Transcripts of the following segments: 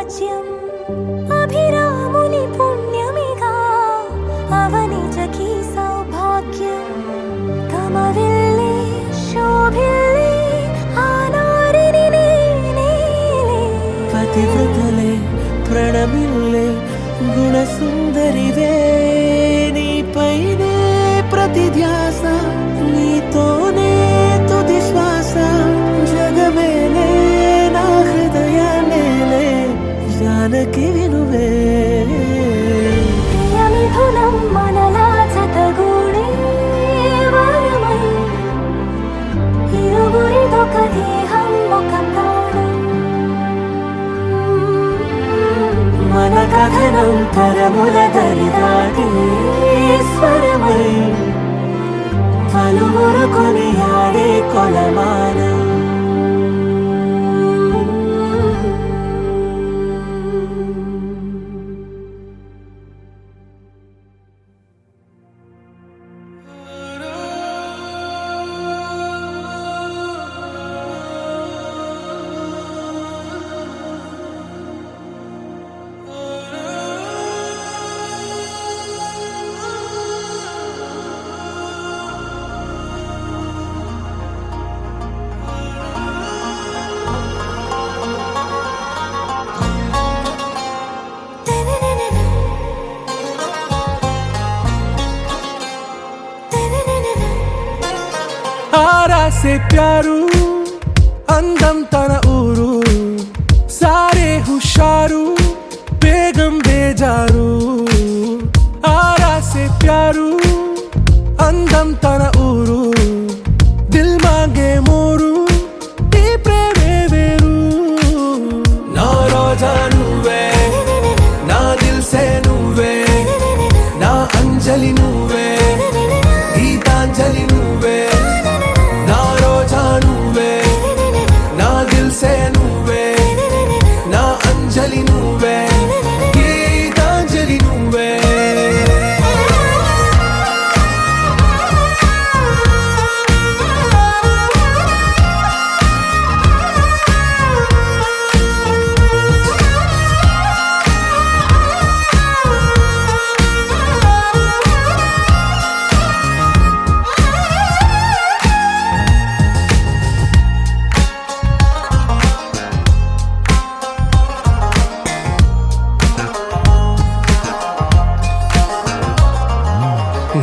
రాజ్యం అభిరాముని పుణ్యమిగా అవనిజకి సౌభాగ్యం కమవిల్లే శోభిల్లే ఆనారిని నేనే పతివ్రతలే ప్రణమిల్లే గుణసుందరివే నీపైనే ప్రతి ధ్యాస నీతోనే తుది శ్వాస జగమేలే నా హృదయాన్నేలే జానకి వినువే ప్రియమిథునం మనలా జతగూడే వరమై ఇరువురిదొక దేహం ఒక ప్రాణం మన కథనం తరముల దరిదాటి స్వరమై పలువురు కొనియాడే కొలమానం आरा से प्यारू अंदम तन ऊरू सारे हुशारू बेगम बेजारू आरा से प्यारू अंदम तन ऊरू दिल मांगे मोरू ఈ ప్రేమే వేరు నా రోజా నువ్వే నా దిల్ సే నువ్వే నా అంజలి నువ్వే గీతాంజలి నువ్వే నా రోజా నువ్వే నా దిల్ సే నువ్వే నా అంజలి నువ్వే గీతాంజలి నువ్వే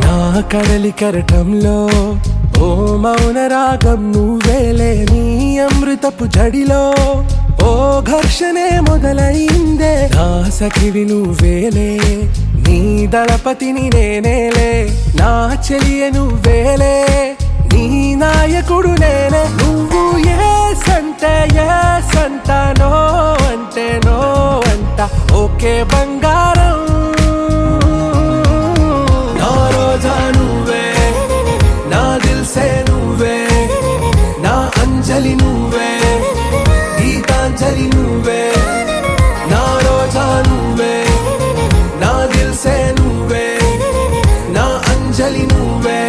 నా కడలి కరటంలో ఓ మౌన రాగం నువ్వేలే నీ అమృతపు జడిలో ఓ ఘర్షణే మొదలైందే నా సఖివి నువ్వేలే నీ దళపతిని నేనేలే నా చెలియ నువ్వేలే నీ నాయకుడు నేనే నువ్వు ఏ సంట నో అంటే నో అంట ఓకే బంగారం నా రోజా నువ్వే నా దిల్ సే నువ్వే నా అంజలి నువ్వే గీతాంజలి నువ్వే నా రోజా నువ్వే నా దిల్ సే నువ్వే నా అంజలి నువ్వే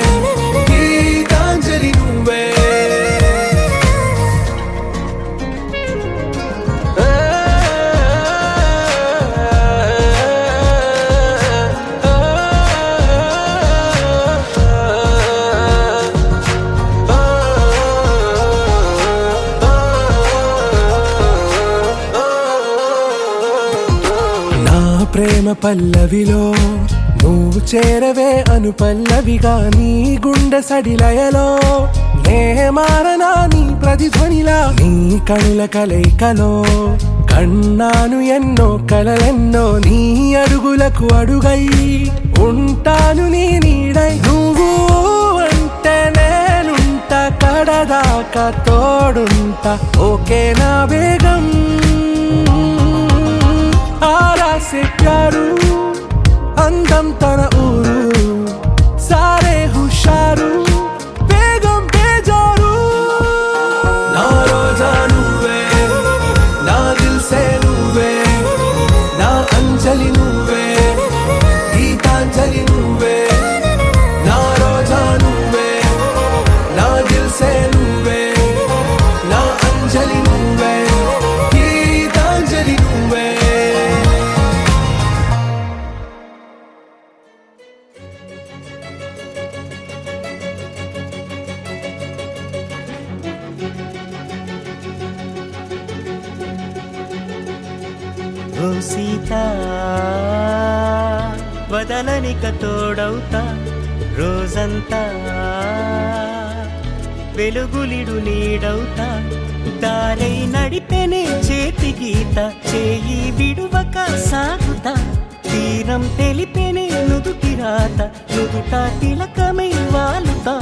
గీతాంజలి నువ్వే ప్రేమ పల్లవిలో నువ్వు చేరవే అను పల్లవిగా నీ గుండె సడిలయలో నే మారనా నీ ప్రతిధ్వనిలా నీ కనుల కలయికలో కన్నాను ఎన్నో కలలెన్నో నీ అడుగులకు అడుగై ఉంటాను నీ నీడై నువ్వు అంటే నేనుంట కడదాకా తోడుంటా ఓకే నా బేగం आरा से प्यारू अंदम तन ऊरू सारे हुशारू बेगम बेजारू ना रोजा నువ్వే నా దిల్ సే నువ్వే నా అంజలి నువ్వే గీతాంజలి నువ్వే నా రోజా నువ్వే నా దిల్ సే నువ్వే నా అంజలి నువ్వే గీతాంజలి నువ్వే ఓ సీత వదలనిక తోడవుతా రోజంతా వెలుగులిడు నీడవుతా దారై నడిపెనే చేతి గీత చేయి విడువక సాగుతా తీరం తెలిపెనే నుదుటి రాత నుదుట తిలకమై వాలుతా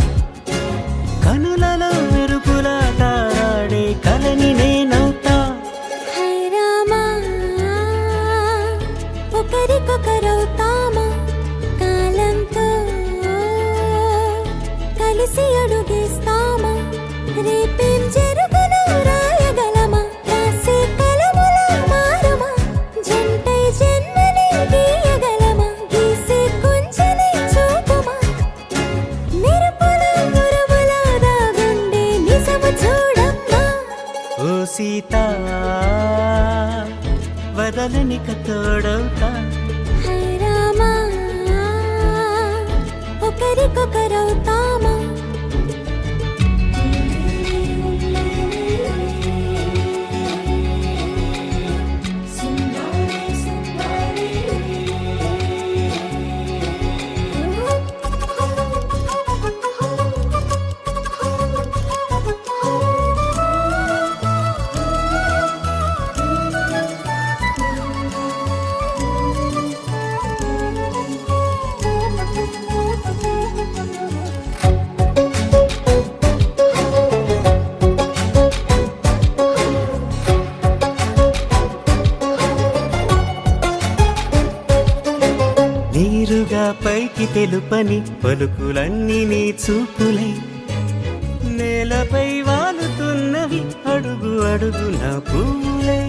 కనులలో మెరుపులా తారాడే కలని నేనవుతా హై రామా ఒకరికొకరవుతామా కాలంతో కలిసి అడుగేస్తామా రేపేం జరుగునో రాయగలమా రాసే కలములా మారుమా జంటై జన్మని గీయగలమా గీసే కుంచెని చూపుమా మెరుపుల మురుముల దాగుండే నిజము చూడమ్మా ఓ సీత వదలనిక తోడవుతా హై రామా ఒకరికొకరవుతామా నీరుగా పైకి తెలుపని పలుకులన్నీ నీ చూపులై నేలపై వాలుతున్నవి అడుగు అడుగు నా పువ్వులై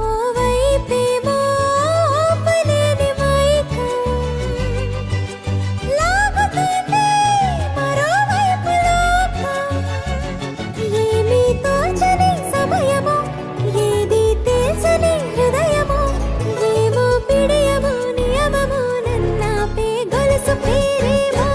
ఓ వైపేమో ఆపలేని మైకం లాగుతుంది మరోవైపు లోకం ఏమీ తోచని సమయమో ఏది తేల్చని హృదయమో ఏమో పిడియమో నియమమో నన్నాపే గొలుసు పేరేమో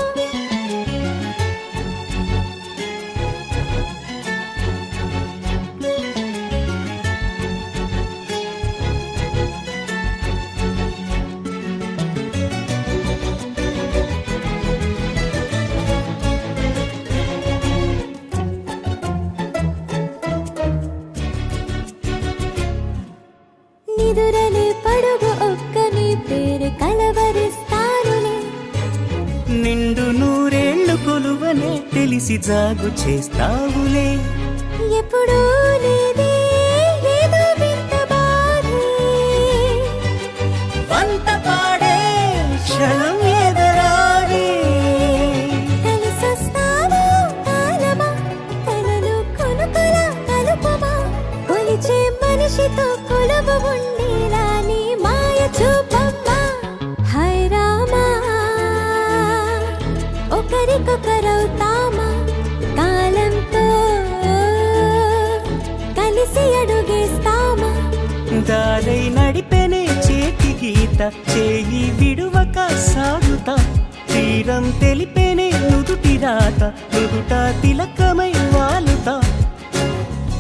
నిదురలే పడుగు ఒక్కని పేరు కలవరిస్తానులే నిండు నూరేళ్లు కొలువనే తెలిసి జాగు చేస్తావులే ఎప్పుడూ లేదే ఏదో వింత బాధే వంత పాడే క్షణం ఎదరాడే కలిసొస్తావో కాలమా కలలు కొనుకల కలుపమా కొలిచే మనిషితో కొలువు ఉండేలా నీ మాయ చూపమ్మా హై రామా ఒకరికొకరవుతామా కాలంతో కలిసి అడుగేస్తామా దారై నడిపెనే చేతి గీత చేయి విడువక సాగుతా తీరం తెలిపెనే నుదుటి రాత నుదుట తిలకమై వాలుతా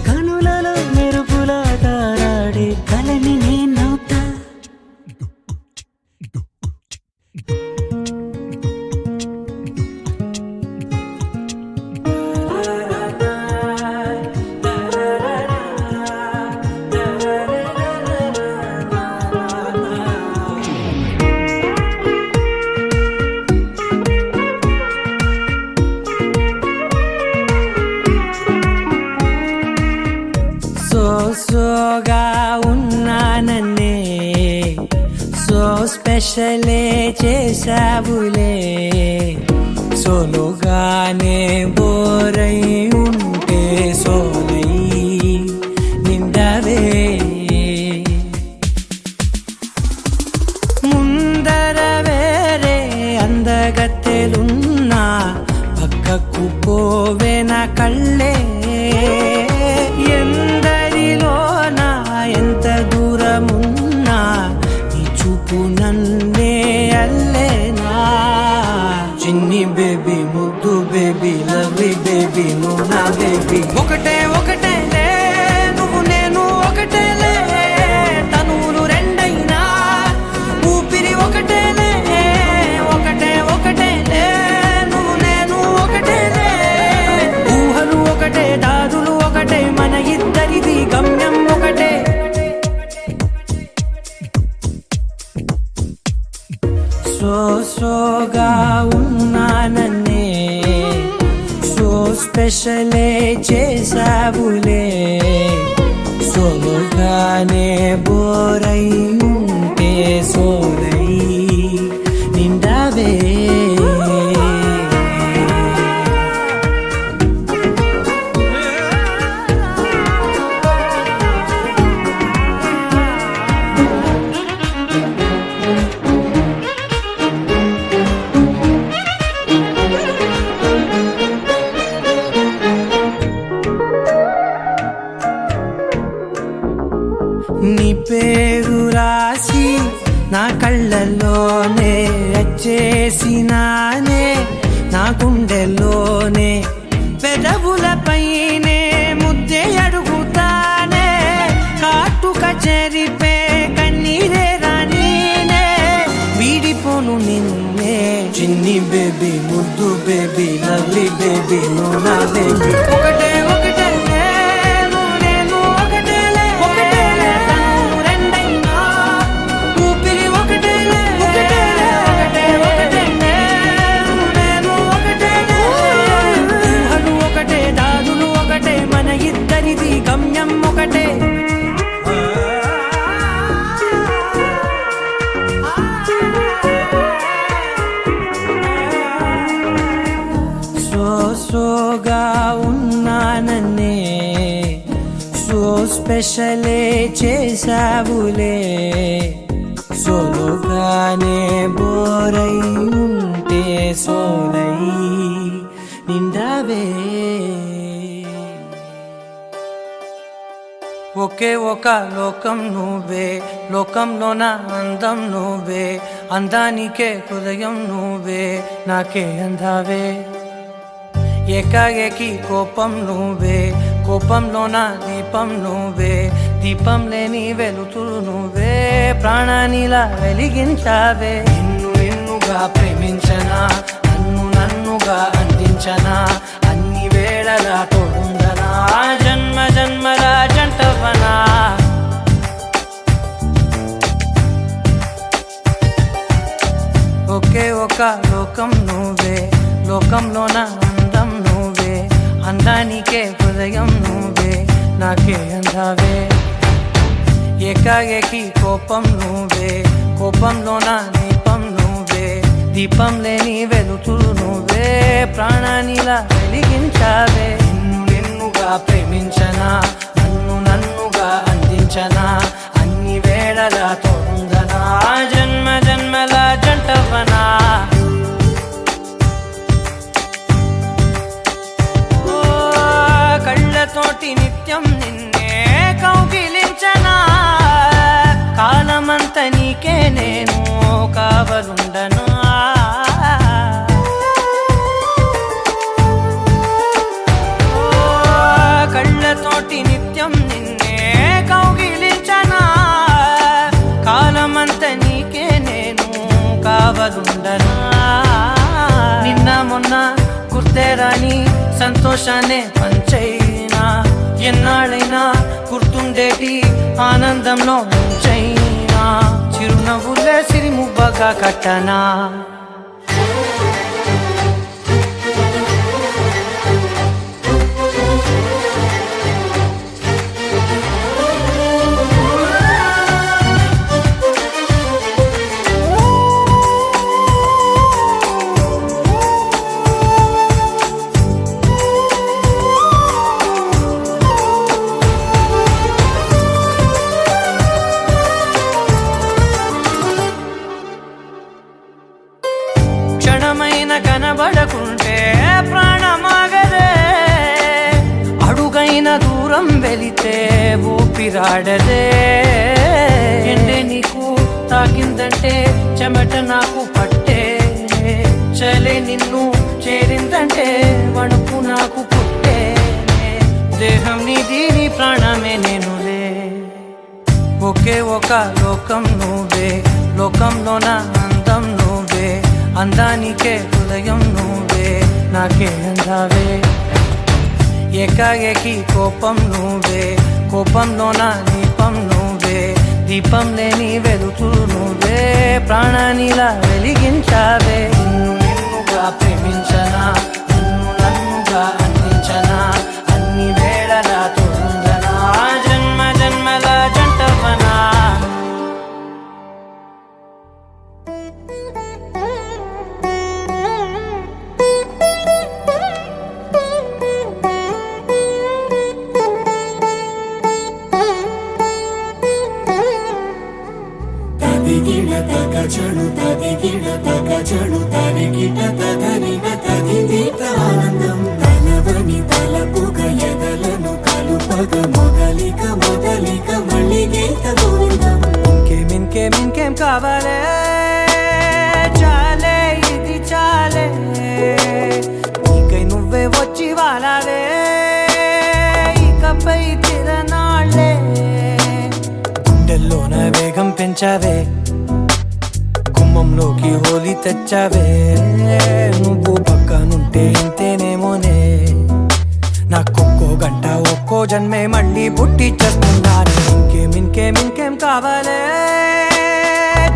కనులలో మెరుపులా తారాడే కలని నేనవుతా సోగా ఉన్నానన్నే సో స్పెషలే చేసావులే సోలోగానే బోరై ఉంటే సోలై నిండవే ముందర వేరే అందగత్తెలున్నా పక్కకు పోవే నా కళ్ళే ఎందరిలోనా ఎంత దూరమున్నా నీ చూపు నన్నే అల్లేనా చిన్ని బేబీ ముద్దు బేబీ లవ్లీ బేబీ నువ్వు నా బేబీ ఒకటే ఒకటేలే నువ్వు నేను ఒకటేలే తనువులు రెండు సోగా ఉన్నానన్నే సో స్పెషలే చేసావులే సోగానే బోరై ఉంటే సోలై నిండావే నీ పేరు రాసి నా కళ్ళల్లోనే వచ్చేసినానే నా గుండెల్లోనే పెదవులపైనే ముద్దే అడుగుతానే కాటుక చెరిపే కన్నీరే రానీనే వీడిపోను నిన్నే చిన్ని బేబీ ముద్దు బేబీ లవ్లీ బేబీ నువ్వు నా బేబీ ఒకటే ఒకటే గమ్యం ఒకటే సోగా ఉన్నానన్నే సో స్పెషలే చేసావులే సోలోగానే బోరై ఉంటే సోలై నిండావే ఒకే ఒక లోకం నువ్వే లోకంలోన అందం నువ్వే అందానికే హృదయం నువ్వే నాకే అందావే ఏకాఏకి కోపం నువ్వే కోపంలోన దీపం నువ్వే దీపం లేని వెలుతురు నువ్వే ప్రాణానిలా వెలిగించావే నిన్ను నిన్నుగా ప్రేమించనా నన్నుగా అందించనా అన్ని వేళలా తోడుందనా జన్మ జన్మల జంటవనా ఒకే ఒక లోకం నువ్వే లోకంలోన అందం నువ్వే అందానికే హృదయం నువ్వే నాకే అందావే ఏకాఏకి కోపం నువ్వే కోపంలోన దీపం నువ్వే దీపం లేని వెలుతురు నువ్వే ప్రాణానిలా వెలిగించావే నిన్నుగా ప్రేమించనా నన్నుగా అందించనా అన్ని వేళలా తోడుందనా జన్మ జన్మల జంటవనా కళ్ళతోటి నిత్యం నిన్నే కౌగిలించనా కాలమంత నీకే నేను కావలుండనా కళ్ళతోటి నిత్యం నిన్నే కౌగిలించనా కాలమంత నీకే నేను కావలుండనా నిన్న మొన్న గుర్తేరాని సంతోషాన్ని పంచైనా ఎన్నాళ్ళైనా గుర్తుండేటి ఆనందంలో ముంచైనా చిరునవ్వులే సిరిముబ్బగా కట్టనా క్షణమైన కనబడకుంటే ప్రాణమాగదే అడుగైన దూరం వెళితే ఊపిరాడదే ఎండే నీకు తాకిందంటే చెమట నాకు పట్టే చలే నిన్ను చేరిందంటే వణుకు నాకు పుట్టే దేహం నీది నీ ప్రాణమే నేనులే ఒకే ఒక లోకం నువ్వే లోకంలోన అందం నువ్వే అందానికే హృదయం నువ్వే నాకే అందావే ఏకాఏకి కోపం నువ్వే కోపంలోన దీపం నువ్వే దీపం లేని వెలుతురు నువ్వే ప్రాణానిలా వెలిగించావే నిన్ను నిన్నుగా ప్రేమించనా నిన్ను నన్నుగా అందించనా అన్ని వేళలా తోడుందనా జన్మ జన్మల జంటవనా తదిగిడ తగజడు తదిగిడ తగజడు తరిగిట తదరిన తదిదీత ఆనందం తలవని తలపుగ ఎదలను కలుపగ మొదలిక మొదలిక మళ్ళీ గీత గోవిందం ఇంకేం కావాలే చాలే ఇది చాలే నీకై నువ్వే వచ్చి వాలావే ఇకపై తిరనాళ్ళే గుండెల్లోన వేగం పెంచావే గుమ్మంలోకి హోలీ తెచ్చావే నువ్వు పక్కనుంటే ఇంతేనేమోనే నాకొక్కో గంట ఒక్కో జన్మే మళ్ళీ పుట్టి చేస్తున్నాను ఇంకేం కావాలే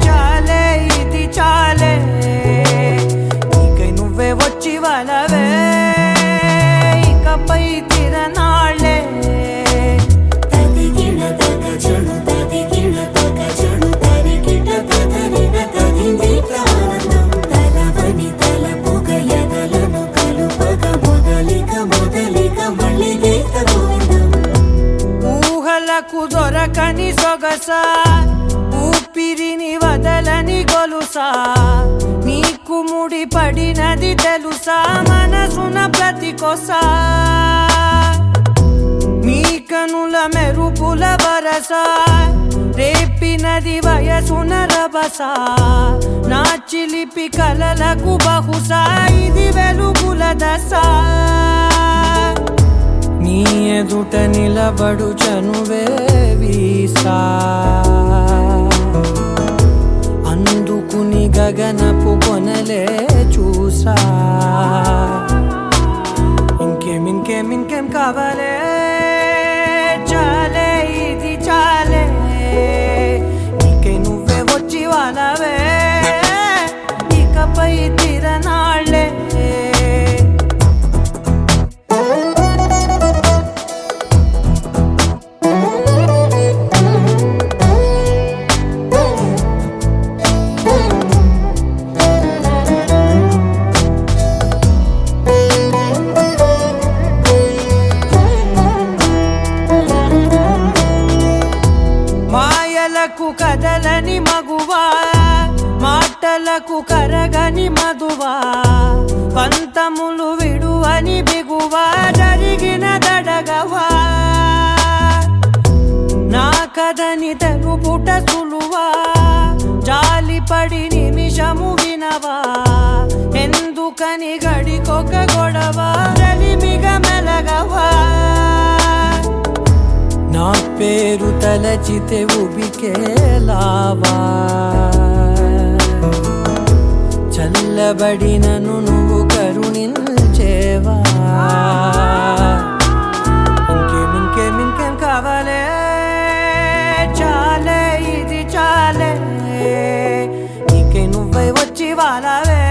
చాలే ఇది చాలే నీకై నువ్వే వచ్చి వాళ్ళవే ఇకపై తిరనాళ్ళే తదిగిడ తగజడు తదిగిడ తగజడు తరిగిట తదరిన తదిదీత ఆనందం తలవని తలపుగ ఎదలను కలుపగ మొదలిక మొదలిక మళ్ళీ గీత గోవిందం ఊహలకు దొరకని సొగసా ఊపిరిని వదలని గొలుసా నీకు ముడి పడినది తెలుసా మనసున ప్రతి కొసా నీ కనుల మెరుపుల వరస రేపినది వయసున రభస నా చిలిపి కలలకు బహుశా ఇది వెలుగుల దశ నీ ఎదుట నిలబడు చనువే వీసా అందుకుని గగనపు కొనలే చూసా ఇంకేం కావాలే చాలే ఇది చాలే నీకై నువ్వే వచ్చి వాళ్ళవే ఇకపై తిరనాళ్ళే మాయలకు కదలని మగువా మాటలకు కరగని మధువా పంతములు విడువని బిగువా జరిగిన దడగవా నా కథని తెలుపుట సులువా జాలిపడి నిమిషము వినవా ఎందుకని గడికొక గొడవ రలిమిగ మెలగవా నా పేరు తలచితే ఉబికేలావా చల్లబడినను నువ్వు కరుణించేవా ఇంకేం కావాలే చాలే ఇది చాలే నీకై నువ్వై వచ్చి వాళ్ళవే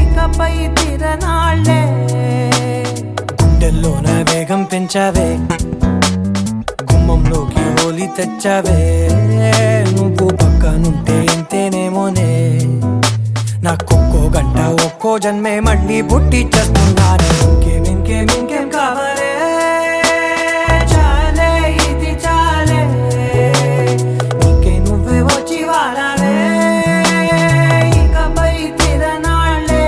ఇకపై తిరనాళ్ళే గుండెల్లోన వేగం పెంచావే గుమ్మంలోకి హోలీ తెచ్చావే నువ్వు పక్కనుంటే ఇంతేనేమోనే నాకొక్కో గంట ఒక్కో జన్మే మళ్ళీ పుట్టి చేస్తున్నాను ఇంకేం కావాలే చాలే ఇది చాలే నీకై నువ్వే వచ్చి వాళ్ళవే ఇకపై తిరనాళ్ళే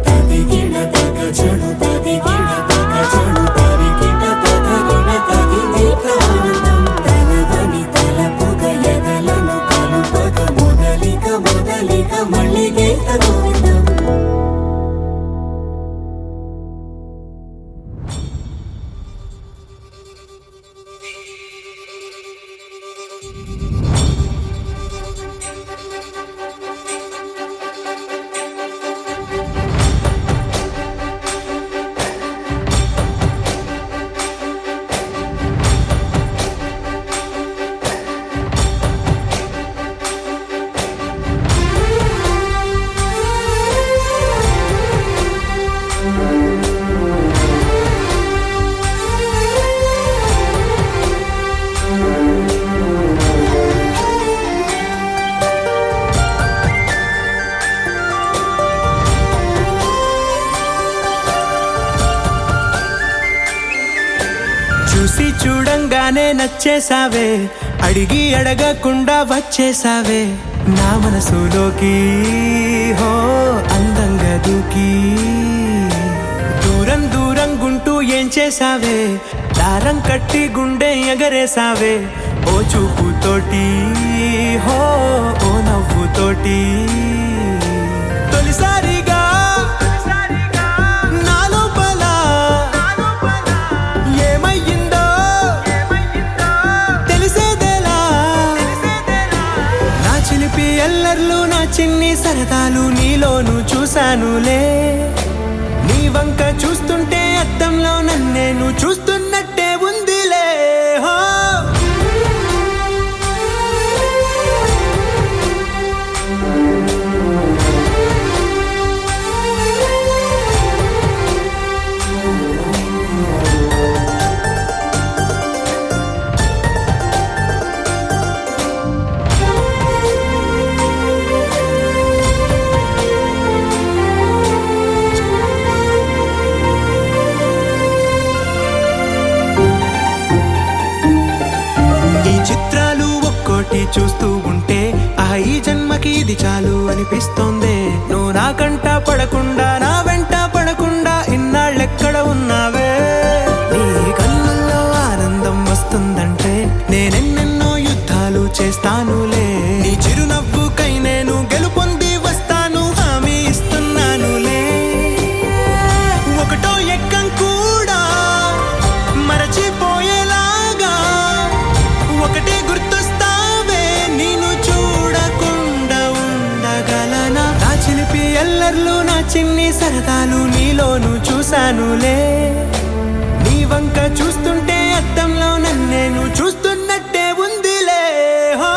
తదిగిడ తగజడు తదిగిడ తగజడు తరిగిట తదరిన తదిదీత ఆనందం తలవని తలపుగ ఎదలను కలుపగ మొదలిక మొదలిక మళ్ళీ గీత గోవిందం చూడంగానే నచ్చేసావే, అడిగి అడగకుండా వచ్చేసావే నా మనసులోకి, హో అందంగా దూకి. దూరం దూరం గుంటూ ఏం చేసావే, దారం కట్టి గుండె ఎగరేసావే ఓ చూపుతోటి, హో ఓ నవ్వుతోటి. తొలిసారిగా నా లోపల ఏమయ్యిందో తెలిసేదేలా. నా చిలిపి ఎల్లర్లు నా చిన్ని సరదాలు నీలోను చూశానులే. నీ వంక చూస్తుంటే అద్దంలో నన్నేను చూస్తున్నట్టే ఉందిలే. హో చిత్రాలు ఒక్కోటి చూస్తూ ఉంటే ఈ జన్మకి ఇది చాలు అనిపిస్తోంది. నువ్వు నా కంట పడకుండా నా వెంట పడకుండా ఇన్నాళ్ళెక్కడ ఉన్నావే. నీ కళ్ళల్లో ఆనందం వస్తుందంటే నేనెన్నెన్నో యుద్ధాలు చేస్తానులే. నీ చిరునవ్వుకై నేను గెలుపొంది వస్తాను హామీ ఇస్తున్నానులే. ఒకటో ఎక్కం కూడా మరచిపోయేలాగా ఒకటే గుర్తొస్తావే, నేను చూడకుండా ఉండగలనా. నా చిలిపి ఎల్లర్లు నా చిన్ని సరదాలు నీలోను చూశానులే. నీ వంక చూస్తుంటే అద్దంలో నన్నేను చూస్తున్నట్టే ఉందిలే. హో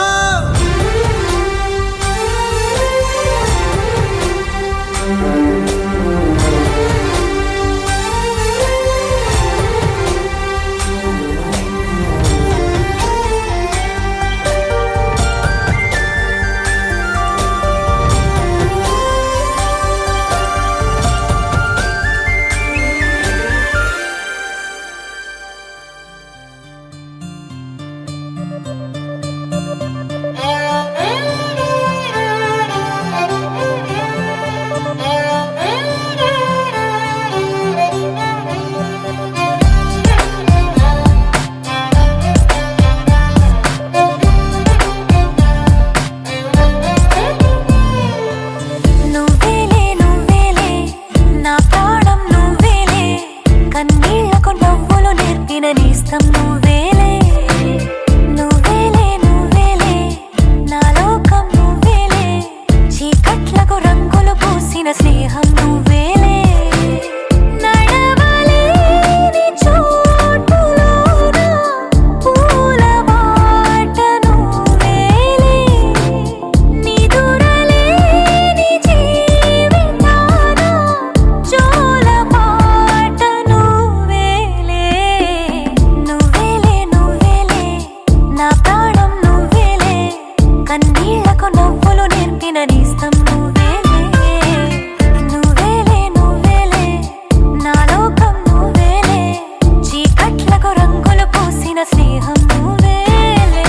నువ్వేలే నువ్వేలే నా ప్రాణం నువ్వేలే, కన్నీళ్లకు నవ్వులు నేర్పిన నేస్తం నువ్వేలే. నువ్వేలే నువ్వేలే నా లోకం నువ్వేలే, చీకట్లకు రంగులు పూసిన స్నేహం నువ్వేలే. నడవలేని చోటులోన పూల బాట నువ్వేలే, నిదురలేని జీవితాన జోల పాట నువ్వేలే. నువ్వేలే నువ్వేలే నా ప్రాణం నువ్వేలే, కన్నీళ్లకు నవ్వులు నేర్పిన నేస్తం నువ్వేలే. నువ్వేలే నువ్వేలే నా లోకం నువ్వేలే, చీకట్లకు రంగులు పూసిన స్నేహం నువ్వేలే.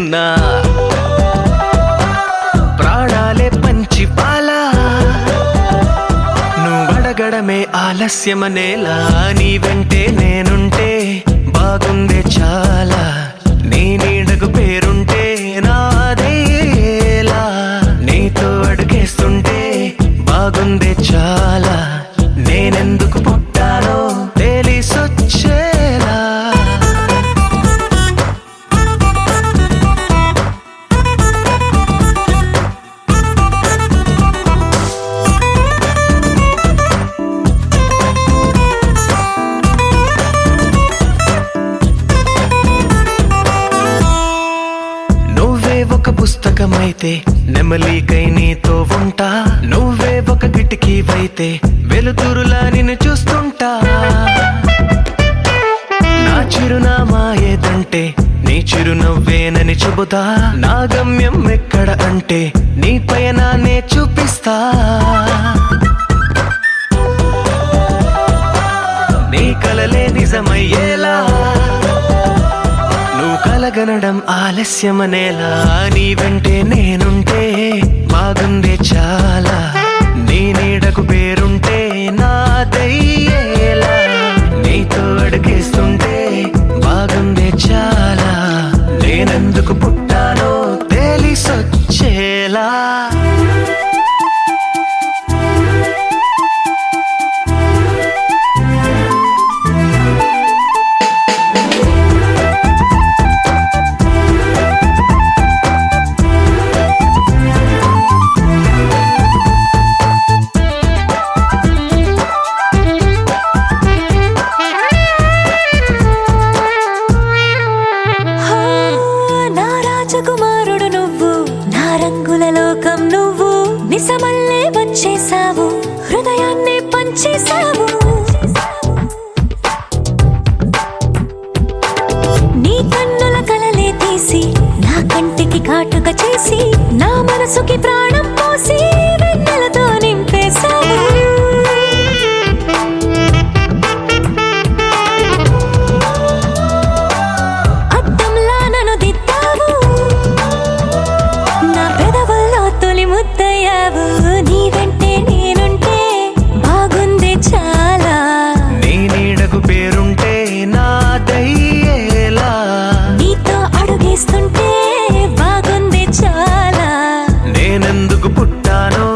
చేస్తున్నా ప్రాణాలే పంచి పాలా నువ్వడగడమే ఆలస్యమనేలా నీ వెంటే నేనుంటే బాగుందే చాలా నీ నీడకు పేరుంటే నాదేలా నీతో అడుగేస్తుంటే బాగుందే చాలా నేనెందుకు పుట్టానో తెలిసొచ్చేలా ఒక పుస్తకమైతే నెమలికై నీతో ఉంటా నువ్వే ఒక కిటికీవైతే వెలుతురులా నిన్ను చూస్తుంటా నా చిరునామా ఏదంటే నీ చిరునవ్వేనని చెబుతా నా గమ్యం ఎక్కడ అంటే నీ పయనాన్నే చూపిస్తా నీ కలలే నిజమయ్యేలా నువ్వు కలగనడం ఆలస్యమనేలా నీ వెంటే నేనుంటే బాగుందే చాలా నీ నీడకు పేరుంటే నాదయ్యేలా నీతో అడుగేస్తుంటే బాగుందే చాలా నేనెందుకు పుట్టానో తెలిసొచ్చేలా రాజకుమారుడు నువ్వు నా రంగుల లోకం నువ్వు నిజమల్లే వచ్చేసావు హృదయాన్ని పంచేసావు నీ కన్నుల కలలే తీసి నా కంటికి కాటుక చేసి నా మనసుకి ప్రాణం పోసి వెన్నెలతో నింపేశావు నీ వెంటే నేనుంటే బాగుందే చాలా నీ నీడకు పేరుంటే నాదయ్యేలా నీతో అడుగేస్తుంటే బాగుందే చాలా నేనెందుకు పుట్టానో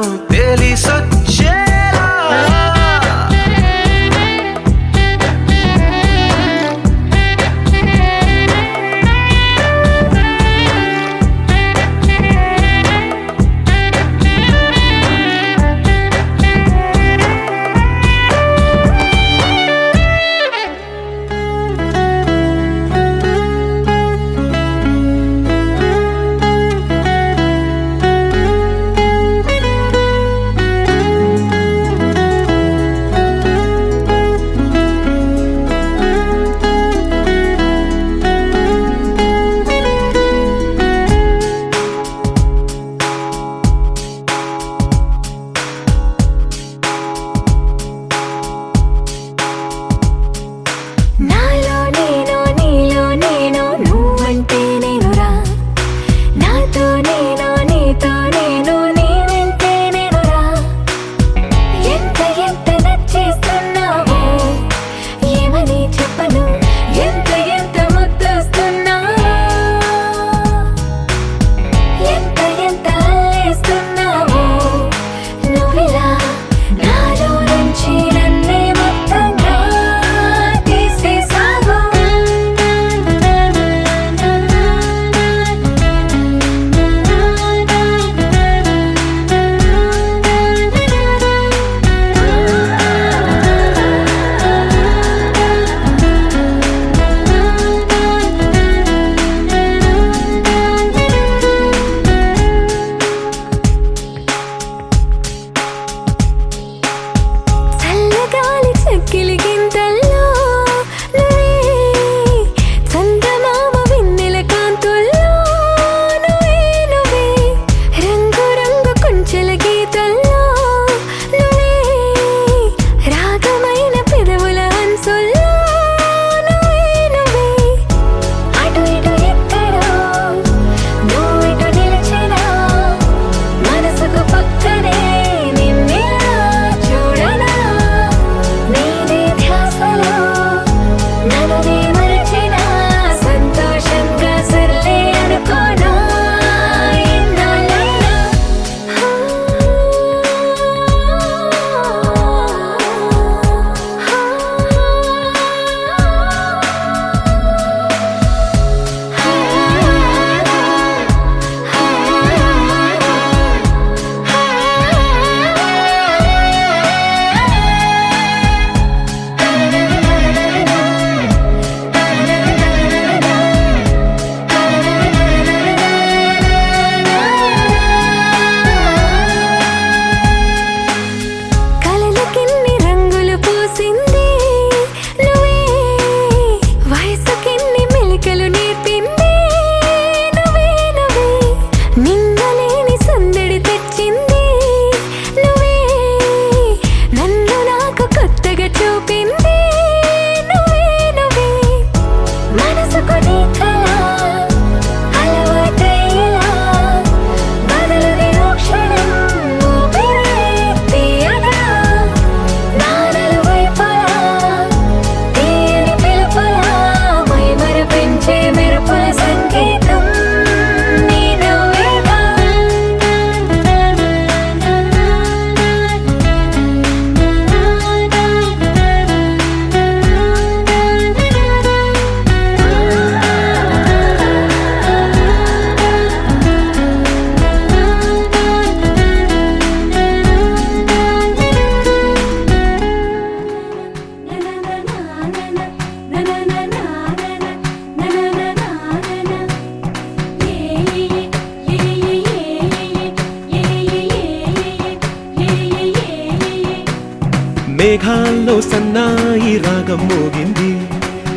మేఘాల్లో సన్నాయి రాగం మోగింది,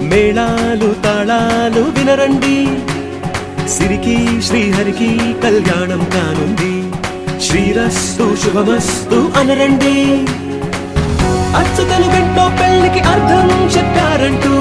మేళాలు తాళాలు వినరండి, సిరికి శ్రీహరికి కళ్యాణం కానుంది, శ్రీరస్తు శుభమస్తు అనరండి. అచ్చతలు గంటో పెళ్లికి అర్థం చెప్పారంటూ,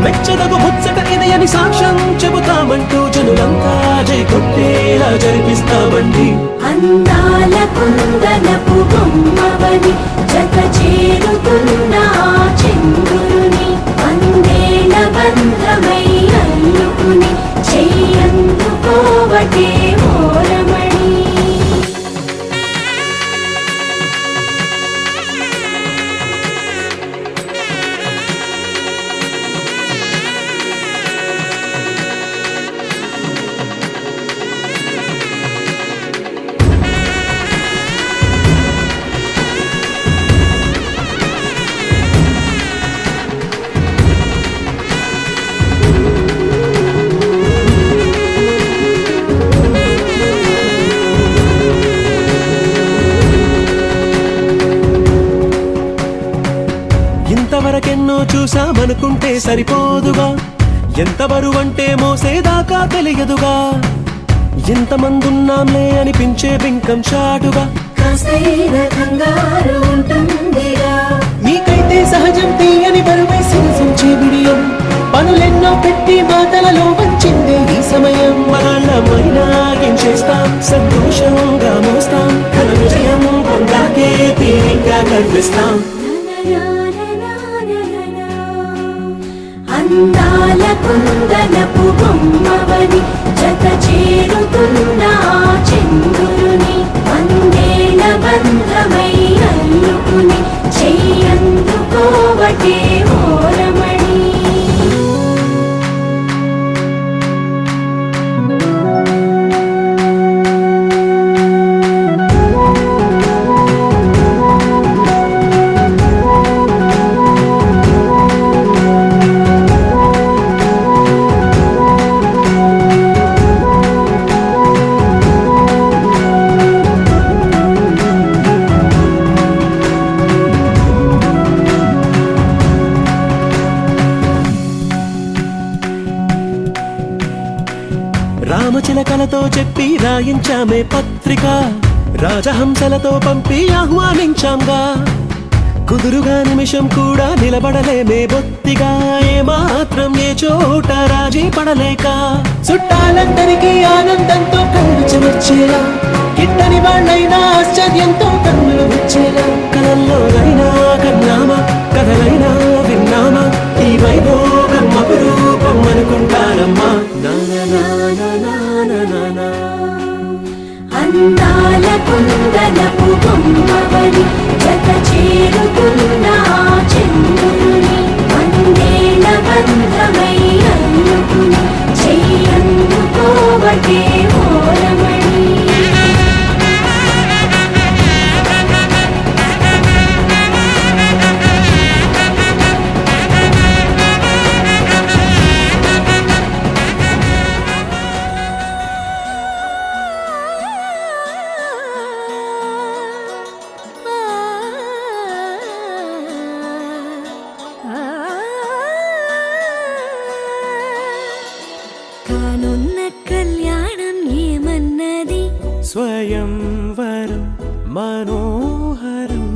మెచ్చదగు ముచ్చట ఇది అని సాక్ష్యం చెబుతామంటూ, జనులంతా జై కొట్టేలా జరిపిస్తామండి. అందాల కుందనపు బొమ్మవని జత చేరుతున్న ఆ చంద్రుని, వందేల బంధమై అల్లుకుని చెయ్యందుకోవటే మోరమణి. ఇంతవరకెన్నో చూసామనుకుంటే సరిపోదుగా, ఎంత బరువంటే మోసేదాకా తెలియదుగా, ఎంతమందున్నాంలే అనిపించే బింకం చాటుగా, కాస్తైన కంగారు ఉంటుందిగా, మీకైతే సహజం తీయని బరువై సిరిసించే బిడియం, పనులెన్నో పెట్టి మాటలలో వంచిందే ఈ సమయం. మనమైనా ఏం చేస్తాం, సంతోషంగా మోస్తాం, ఘన విజయం పొందాకే తీరిగ్గా కనిపిస్తాం. అందాల కుందనపు బొమ్మవని జత చేరుతున్న ఆ చంద్రుని, వందేల బంధమై అల్లుకుని చెయ్యందుకోవటే మోరమణి. రామచిలకలతో చెప్పి రాయించామే పత్రిక, రాజహంసలతో పంపి ఆహ్వానించాంగా, కుదురుగా నిమిషం కూడా నిలబడలేమే బొత్తిగా, ఏమాత్రం ఏ చోట రాజీ పడలేక, చుట్టాలందరికీ ఆనందంతో కళ్ళు చెమర్చేలా, గిట్టని వాళ్ళైనా ఆశ్చర్యంతో కన్నులు వచ్చేలా, కలల్లోనైనా కన్నామా, కథలైనా విన్నామా, ఈ వైభోగం అపురూపం అనుకుంటానమ్మా. అందాల కుందనపు బొమ్మవని జత చేరుతున్న ఆ చంద్రుని, వందేల బంధమై అల్లుకుని చెయ్యందుకోవటే మోరమణి. కానున్న కళ్యాణం ఏమన్నది, స్వయంవరం మనోహరం,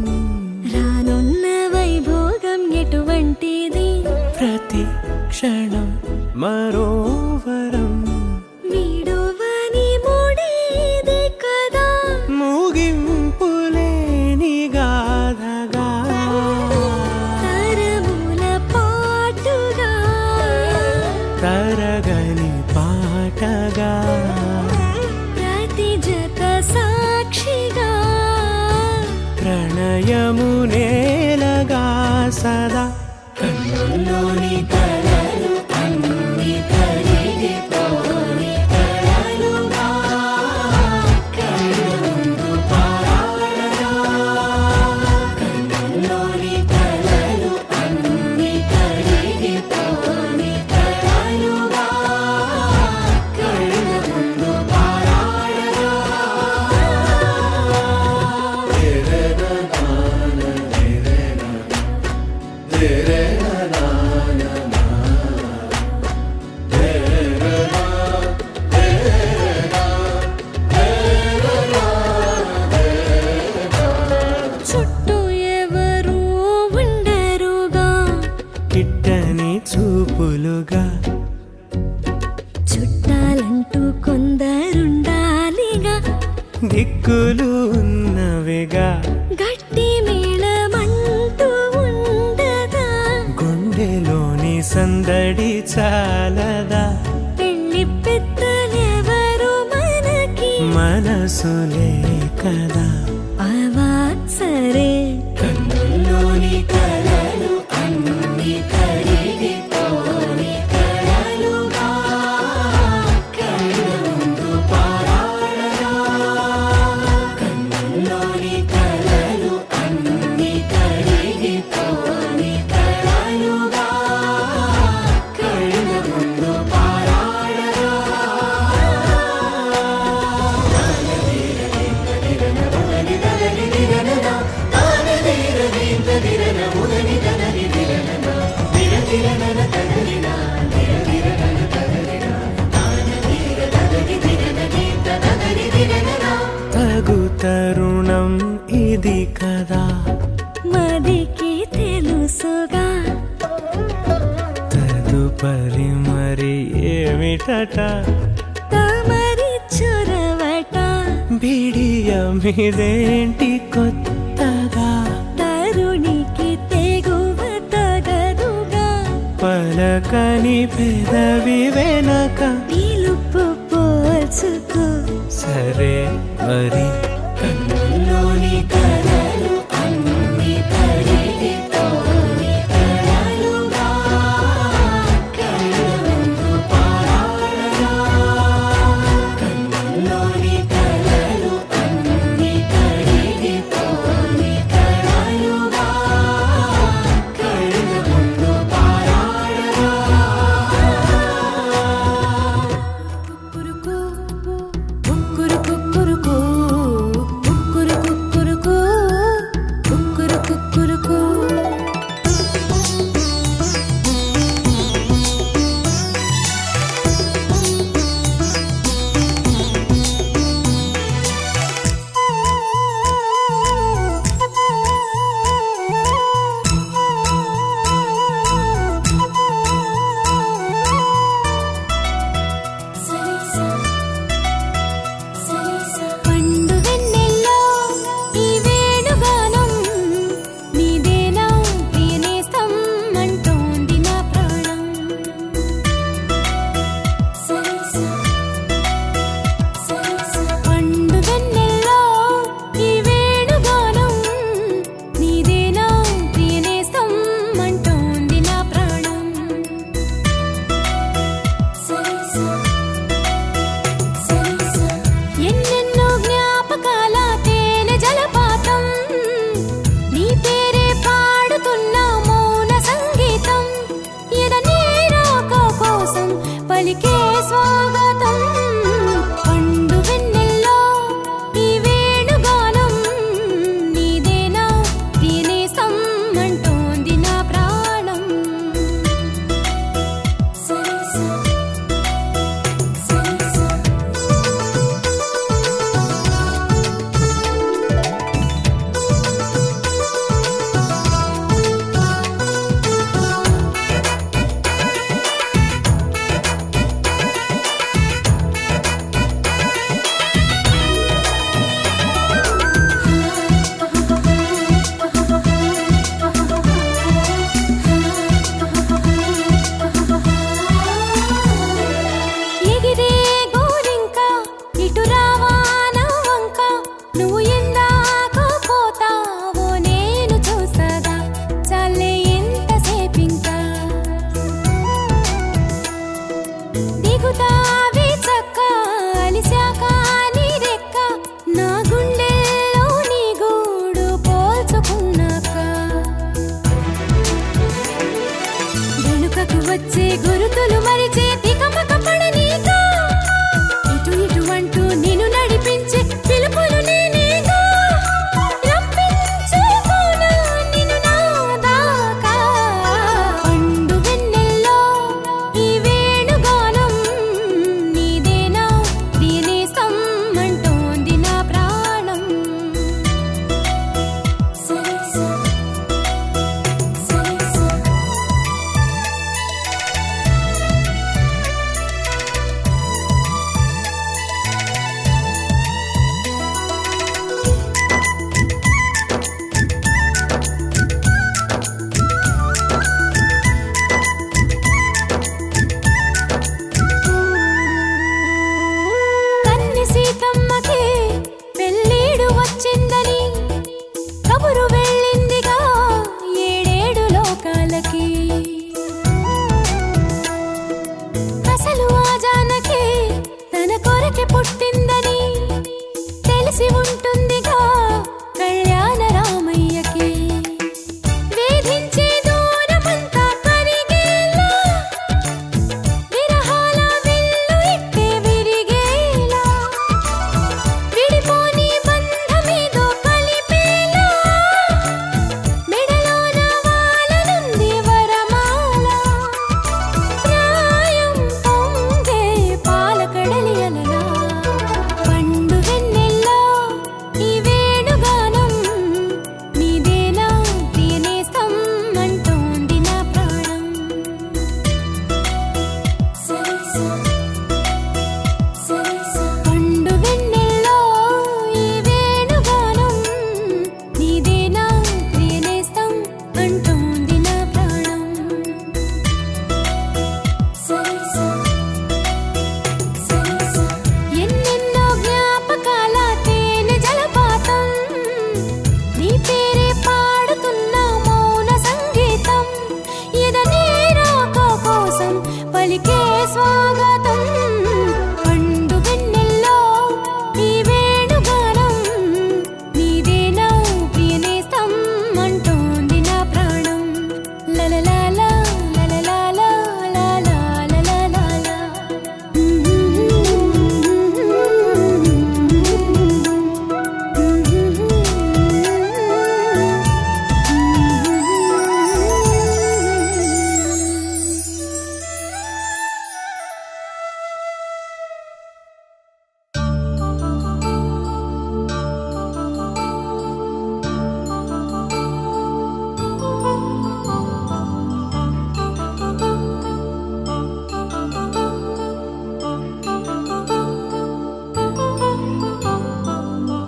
రానున్న వైభోగం ఎటువంటిది, ప్రతి క్షణం మరోవరం, వీడువని ముడేది కదా, ముగింపులేని గాథగా, తరముల పాటుగా, తరగని పాటగా, ప్రతి జత సాక్షిగా, ప్రణయము నేలగా సదా, కన్నుల్లోని కలలు అన్ని కరిగిపోని కలలుగా, కన్నుందు పారాడగా, కన్నుల్లోని కలలు అన్ని కరిగిపోని కలలుగా, కన్నుందు పారాడగా. దిక్కులు ఉన్నవిగా గట్టి మేళమంటూ ఉండదా గుండెలోని సందడి చాలదా పెళ్లి పెద్దలెవరు మనకి మనసులే కదా అవా సరే కన్నుల్లోని కలలు అన్ని కరిగిపోని కలలుగా కళ్ళ ముందు పారాడరా కన్నుల్లోని కలలు అన్ని కరిగిపోని కలలుగా కళ్ళ ముందు పారాడరా తగు తరుణం ఇది కదా మదికి తెలుసుగా తదుపరి మరి ఏమిటట తమరి చొరవట బిడియమిదేంటి కొత్తగా తరుణికి తెగువ తగదుగా పలకని పెదవి వెనక పిలుపు పోల్చుకో సరే మరి కన్నుల్లోని కలలు అన్ని కరిగిపోని కలలుగా కళ్ళ ముందు పారాడరా కన్నుల్లోని కలలు అన్ని కరిగిపోని కలలుగా కళ్ళ ముందు పారాడరా కుక్కురు కుక్కురుకు కుక్కురు కుక్కురుకు కుక్కురు కుక్కురుకు పండు వెన్నెల్లో ఈ వేణుగానం నీదేనా ప్రియనేస్తం అంటోంది నా ప్రాణం పండు వెన్నెల్లో ఈ వేణుగానం నీదేనా ప్రియనేస్తం అంటోంది నా ప్రాణం ఎన్నెన్నో జ్ఞాపకాల తేనె జలపాతం నీ పేరే పాడుతున్న మౌన సంగీతం ఎదనే రాక కోసం పలికే స్వాగతం పండు వెన్నెల్లో ఈ వేణుగానం నీదేనా ప్రియనేస్తం అంటోంది నా ప్రాణం ఎగిరే గోరింక ఇటు రావా నా వంక నువ్వు ఎందాక పోతావో నేను చూసగా చాలే ఎంతసేపింకా దిగుతావి చక్క అలిశాక నీ రెక్క నా గుండెల్లో నీ గూడు పోల్చుకున్నాక వెనుకకు వచ్చే గురుతులు మరిచే తికమక పడనీక ఇటు ఇటు అంటూ నిన్ను నడిపించే పిలుపులు నేనేగా రప్పించుకోనా నిన్ను నా దాకా పండు వెన్నెల్లో ఈ వేణుగానం నీదేనా ప్రియనేస్తం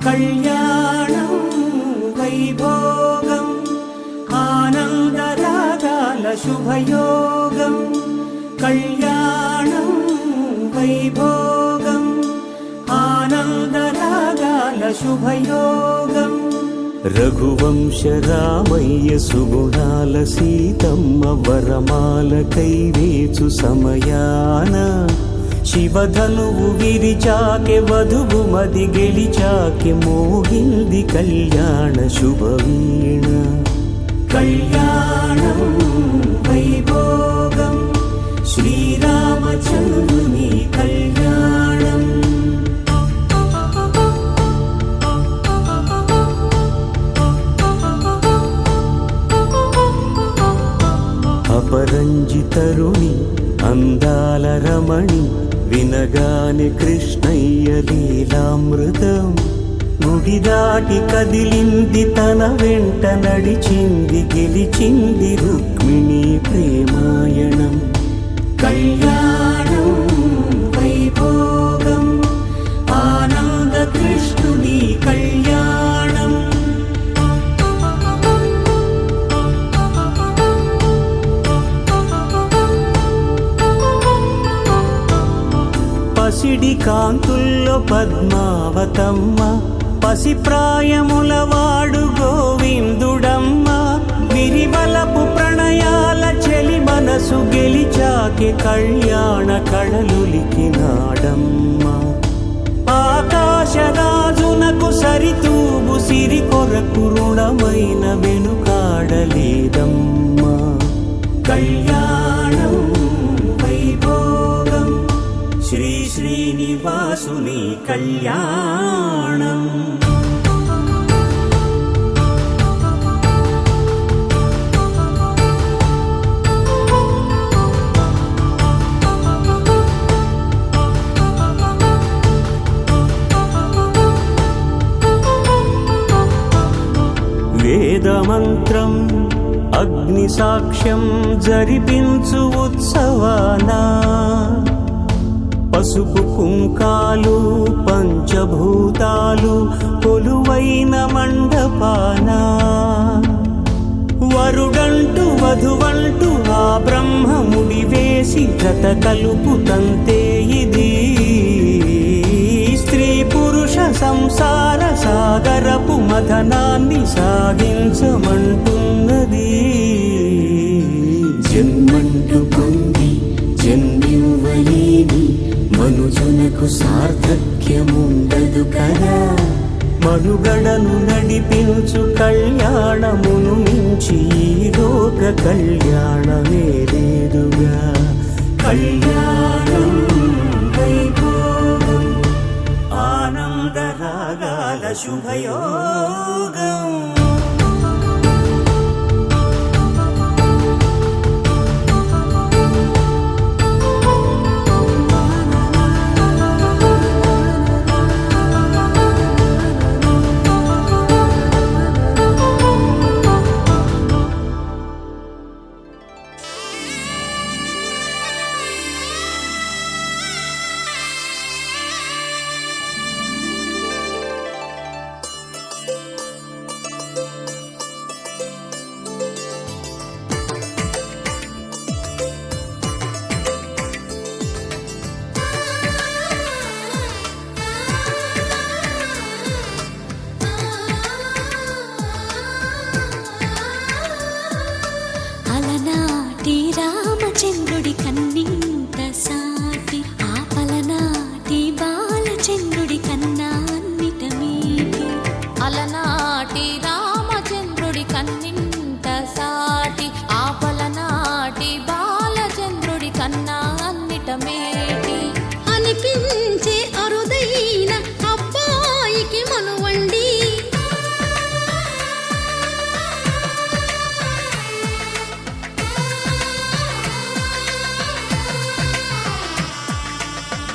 కళ్యాణం వైభోగం ఆనందరాగాల శుభయోగం కళ్యాణం వైభోగం ఆనందరాగాల శుభయోగం రఘువంశ రామయ్య సుగుణాల సీతమ్మ వరమాల కైవేచు సమయాన శివధనువు విరిచాకె వధువు మది గెలిచాకె మోగింది కళ్యాణ శుభవీణ కళ్యాణం వైభోగం శ్రీరామచంద్రుని కళ్యాణం అపరంజి తరుణి అందాల రమణి వినగానే కృష్ణయ్య లీలామృతం గుడి దాటి కదిలింది తన వెంట నడిచింది గెలిచింది రుక్మిణి ప్రేమాయణం కళ్యాణం వైభోగం ఆనంద కృష్ణుని కళ్యాణం పసిడి కాంతుల్లో పద్మావతమ్మ పసిప్రాయముల వాడు గోవిందుడమ్మ విరివలపు ప్రణయాల చెలి మనసు గెలిచాకె కళ్యాణ కళలులికినాడమ్మ ఆకాశరాజునకు సరితూబు సిరి కొరకు రుణమైన వెనుకాడలేదమ్మా కళ్యాణం వైభోగం శ్రీ శ్రీనివాసుని కళ్యాణం వేదమంత్రం అగ్ని సాక్ష్యం జరిపించు ఉత్సవానా పసుపు కుంకాలు పంచభూతాలు కొలువైన మండపానా వరుడంటూ వధువంటూ ఆ బ్రహ్మముడి వేసి జత కలుపు తంతే ఇది స్త్రీ పురుష సంసార సాగరపు మథనాన్ని సాగించమంటున్నది జన్మంటూ పొంది జన్మివ్వలేని మనుజునకు సార్థక్యముండదు కదా మనుగడను నడిపించు కళ్యాణమును మించి ఈ లోక కళ్యాణమే లేదుగా కళ్యాణం వైభోగం ఆనందరాగాల శుభయోగం అలనాటి రామచంద్రుడి కన్నింత సాటి ఆపలనాటి బాలచంద్రుడి కన్నా అన్నిట మీటి అలనాటి రామచంద్రుడి కన్నింత సాటి ఆపలనాటి బాలచంద్రుడి కన్నా అన్నిట మేటి అనిపించే అరుదైన అబ్బాయికి మనువండి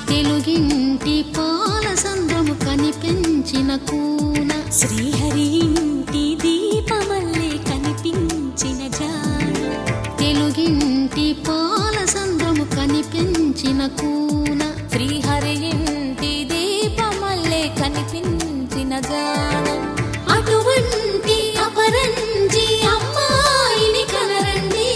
తెలుగింటి పాల సంద్రము కనిపించిన కూన శ్రీహరి ఇంటి దీపమల్లే కనిపించిన జాన తెలుగింటి పాల సంద్రము కనిపించిన కూన శ్రీహరి ఇంటి దీపమల్లే కనిపించిన కళ్యాణం. అటువంటి అపరంజి అమ్మాయిని కనరండి.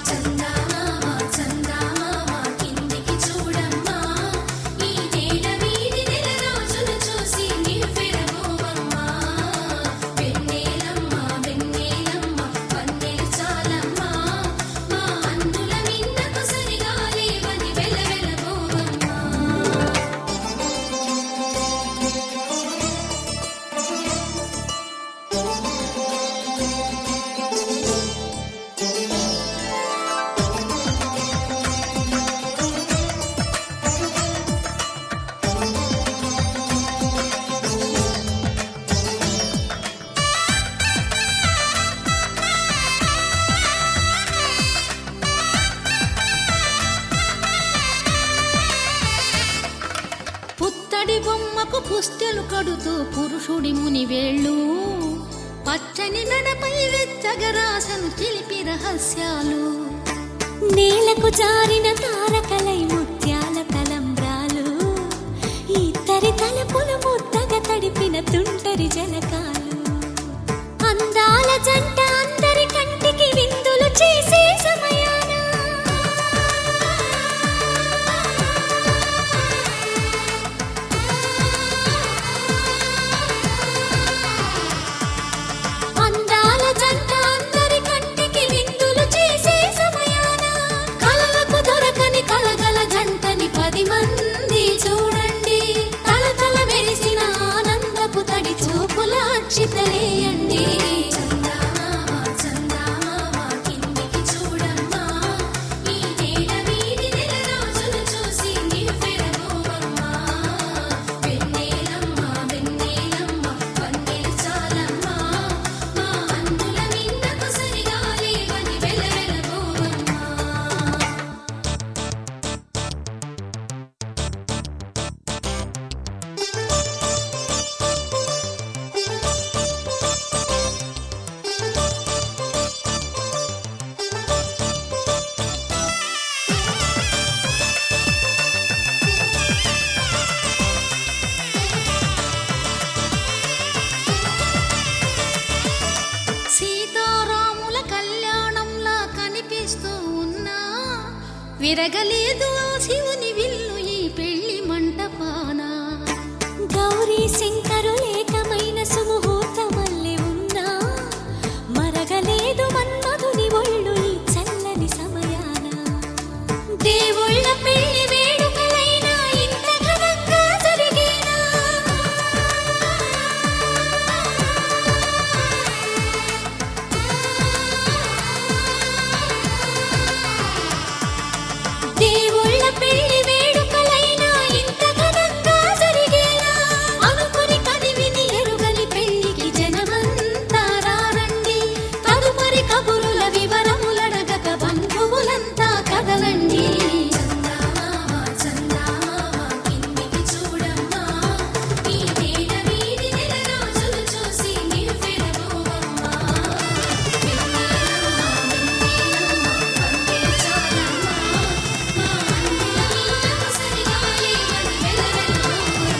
చందమామ చందమామ కిందికి చూడమ్మా, ఈ నేల వీధి నెల రోజులు చూసి నివ్వెరబోవమ్మా. వెన్నెలమ్మ వెన్నెలమ్మ వన్నెలు చాలమ్మా, మా అందుల మిన్నకు సరిగా లేవని వెలవెలబోవమ్మా. పుత్తడి బొమ్మకు పుస్తెలు కడుతూ పురుషుడి ముని వేళ్ళు, పచ్చని నడపై వెచ్చగరాసను చిలిపి రహస్యాలు. నేలకు జారిన తారకలై ముత్యాల తలంబ్రాలు, ఇద్దరి తలపులు ముద్దగా తడిపిన తుంటరి జలకాలు. అందాల జంట అందరి కంటికి విందులు చేసే సమయాన అందాల జంట అందరి కంటికి విందులు చేసే సమయాన కలలకు దొరకని కలగల జంటని 10 మంది చూడండి. తలతల మెరిసిన ఆనందపు తడి చూపుల అక్షితలేయండి. చందమామ చందమామ కిందికి చూడమ్మా, ఈ నేల వీధి నెల రోజులు చూసి నివ్వెరబోవమ్మా. వెన్నెలమ్మ వెన్నెలమ్మ వన్నెలు చాలమ్మా, మా అందుల మిన్నకు సరిగా లేవని వెలవెలబోవమ్మా. సీతారాముల కళ్యాణంలా కనిపిస్తూ ఉన్నా, విరగలేదు ఆ శివుని విల్లు ఈ పెళ్లి మంటపాన. గౌరీ శంకరులేకమైన సుముహూర్తమల్లె ఉన్నా, మరగలేదు మన్మధుని ఒళ్ళు ఈ చల్లని సమయాన. దేవుళ్ళ పెళ్లి వేడుకలైనా ఇంత ఘనంగా జరిగేనా? దేవుళ్ళ పెళ్లి వేడుకలైనా ఇంత ఘనంగా జరిగేనా? అనుకుని కదివిని ఎరుగని పెళ్లికి జనమంతా రారండి. తదుపరి కబురుల వివరములడగక బంధువులంతా కదలండి. చందమామ చందమామ కిందికి చూడమ్మా, ఈ నేల వీధి నెల రోజులు చూసి నివ్వెరబోవమ్మా. వెన్నెలమ్మ వెన్నెలమ్మ వన్నెలు చాలమ్మా, మా అందుల మిన్నకు సరిగా లేవని వెలవెలబోవమ్మా.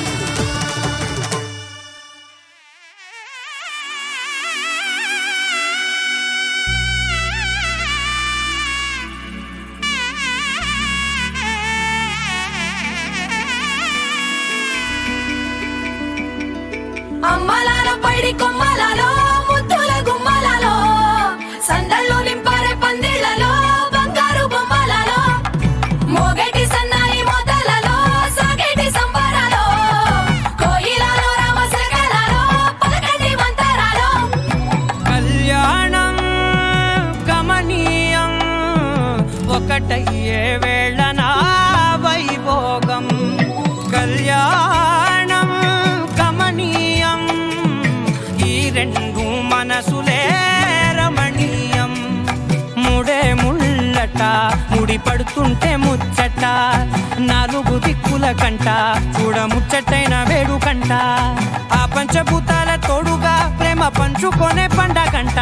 అమ్మలాల పైడి కొమ్మలలో ముద్దుల గుమ్మలలో సందళ్ళు నింపారే పందిళ్లలో బంగారు బొమ్మలలో మోగేటి సన్నాయి మోతలలో సాగేటి సంబరాలో కోయిలలో రామశకలలో పలకండి మంతరాలో. కళ్యాణం గమనీయం ఒకటయ్యే వేళ నా వైభోగం. కళ్యాణం గమనీయం, ఈ రెండు మనసులే రమణీయం. ముడే ముళ్ళట ముడి పడుతుంటే ముచ్చట, 4 దిక్కుల కంట చూడ ముచ్చటైన వేడుకంట. ఆ పంచభూతాల తోడుగా ప్రేమ పంచుకొనే పండగంట.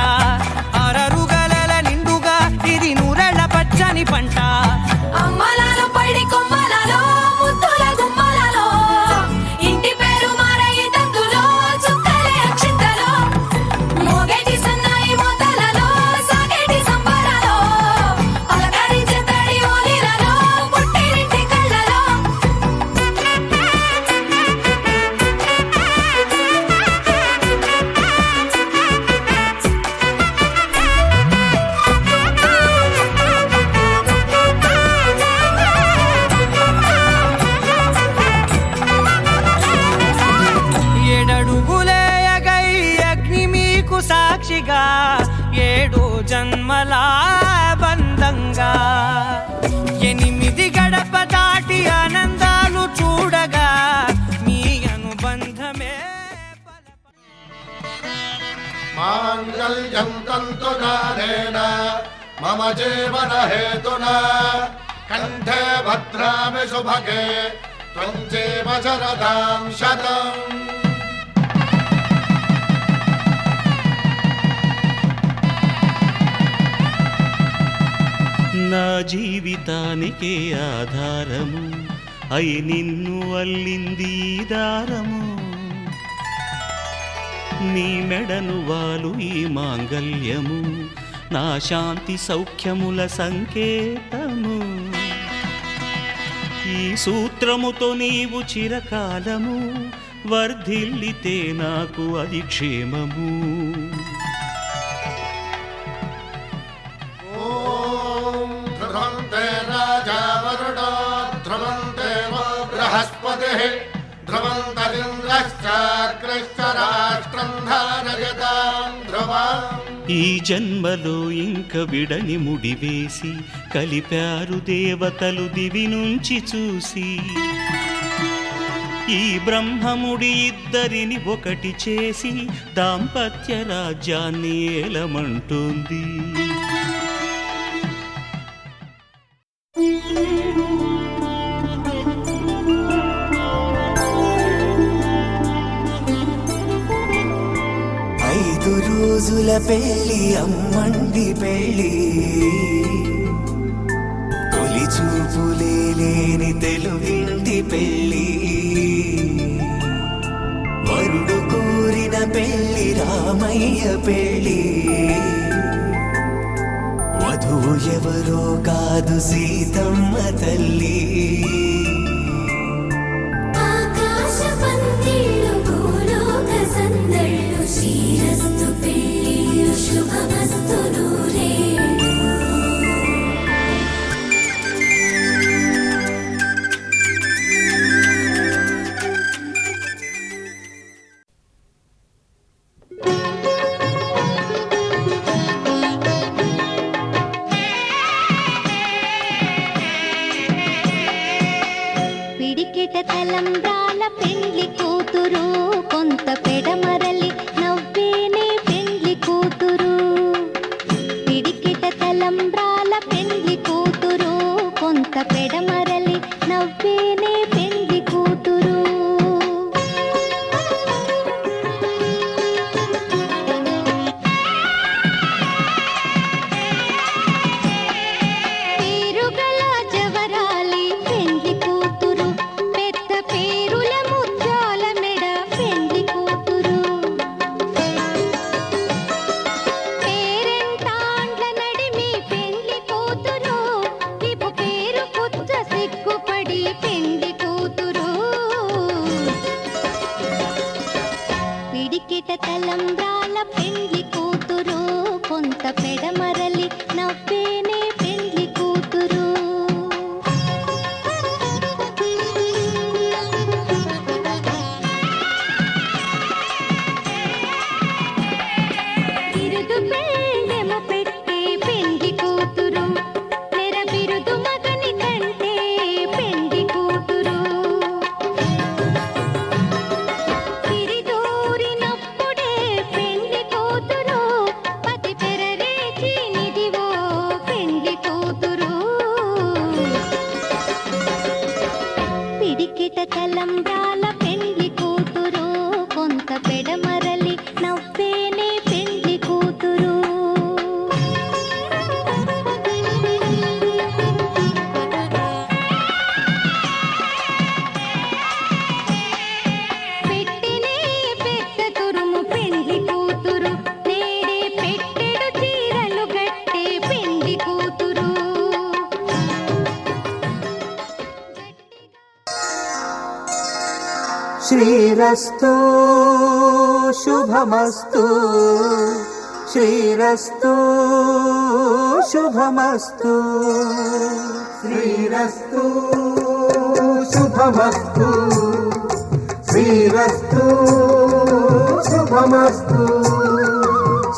అరరుగల నిండుగా 7 జన్మల బంధంగా 8 గడప దాటి ఆనందాలు చూడగా మీ అనుబంధమే మాంగళ్యం తంతునానేన మమ జీవన హేతునా కంఠే భద్రామి శుభగే త్వం జీవ శరదాం శతం. నా జీవితానికే ఆధారము అయి నిన్ను అల్లింది ఈ దారము. నీ మెడను వాలు ఈ మాంగల్యము నా శాంతి సౌఖ్యముల సంకేతము. ఈ సూత్రముతో నీవు చిరకాలము వర్ధిల్లితే నాకు అది క్షేమము. రాజావరుడో ధ్రువం దేవో బృహస్పతిః ధ్రువంతరింద్రశ్చాగ్రశ్చ రాష్ట్రం ధారయతాం ధ్రువం. ఈ జన్మలో ఇంక విడని ముడివేసి కలిపారు దేవతలు దివి నుంచి చూసి. ఈ బ్రహ్మముడి ఇద్దరిని ఒకటి చేసి దాంపత్య రాజ్యాన్ని ఏలమంటుంది. రోజుల పెళ్ళి అమ్మండి పెళ్ళి తొలి చూపులే లేని తెలుగింటి పెళ్ళి వరుడు కోరిన పెళ్ళి రామయ్య పెళ్ళి వధువు ఎవరో కాదు సీతమ్మ తల్లి ఆకాశ పందిళ్ళు భూలోక సందళ్ళు శ్రీరస్తు పెళ్ళిళ్ళు శుభమస్తు నూరేళ్ళు పిడికిట తలంబ్రాల పెండ్లి కూతురు కొంత పెడమరలి నవ్వేనే పెండ్లి కూతురు పిడికిట తలంబ్రాల పెండ్లి కూతురు కొంత పెడమరలి నవ్వేనే పెండ్లి కూతురు పేరుగల జవరాలి పెండ్లి కూతురు పెద్ద పేరుల ముత్యాల మెడ పెండ్లి కూతురు పేరెంటాండ్ల నడిమి పెండ్లి కూతురు ఇపు పేరు పుచ్చ సిగ్గుపడి పెండ్లి కూతురు పిడికిట తలంబ్రాల పెండ్లి కూతురు కొంత పెడమరలి నవ్వేనే పెండ్లి కూతురు బిరుదు పెళ్ళెమ పెట్టే పెండ్లి కూతురు నెర బిరుదు మగని కంటే పెండ్లి కూతురు తిరిదూరినప్పుడే పెండ్లి కూతురు పతి పెరరేచి నిదివో పెండ్లి కూతురు పిడికిట తలంబ్రాల పెండ్లి కూతురు కొంత పెడమరలి నవ్వేనే పెండ్లి కూతురు పెట్టినే పెద్ద తురుము పెండ్లి కూతురు నేడే పెట్టెడు చీరలు గట్టే పెండ్లి కూతురు శ్రీరస్తు శుభమస్తు శ్రీరస్తు శుభమస్తు శ్రీరస్తు శుభమస్తు శ్రీరస్తు శుభమస్తు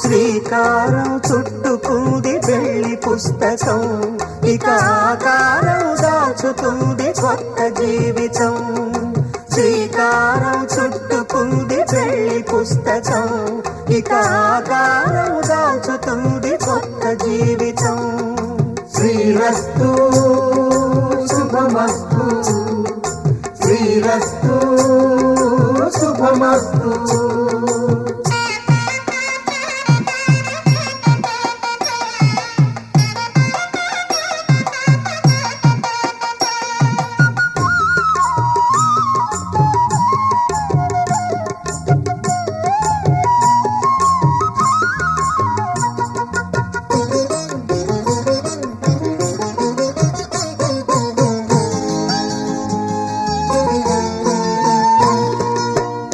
శ్రీ శ్రీకారం చుట్టుకుంది వెళ్ళి పుస్తకం ఇక ఆకారం దాచుతుంది కొత్త జీవితం శ్రీకారం చుట్టుకుంది వెళ్ళి పుస్తకం ఇక ఆకారం దాచుతుంది కొత్త జీవితం శ్రీరస్తు శుభమస్తు శ్రీరస్తు శుభమస్తు